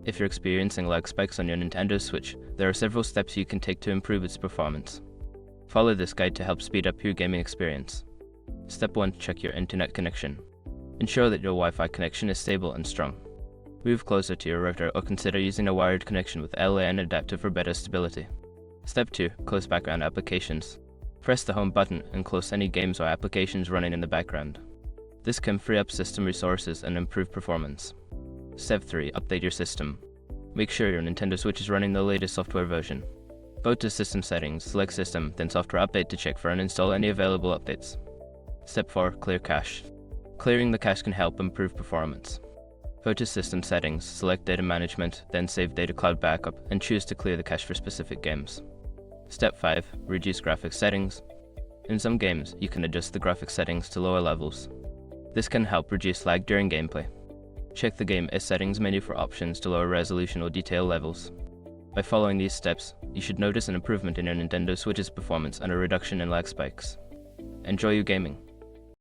If you're experiencing lag spikes on your Nintendo Switch, there are several steps you can take to improve its performance. Follow this guide to help speed up your gaming experience. Step 1. Check your internet connection. Ensure that your Wi-Fi connection is stable and strong. Move closer to your router or consider using a wired connection with LAN adapter for better stability. Step 2. Close background applications. Press the home button and close any games or applications running in the background. This can free up system resources and improve performance. Step 3. Update your system. Make sure your Nintendo Switch is running the latest software version. Go to System Settings, select System, then Software Update to check for and install any available updates. Step 4. Clear cache. Clearing the cache can help improve performance. Go to System Settings, select Data Management, then Save Data Cloud Backup, and choose to clear the cache for specific games. Step 5. Reduce graphics settings. In some games, you can adjust the graphics settings to lower levels. This can help reduce lag during gameplay. Check the Game Settings menu for options to lower resolution or detail levels. By following these steps, you should notice an improvement in your Nintendo Switch's performance and a reduction in lag spikes. Enjoy your gaming!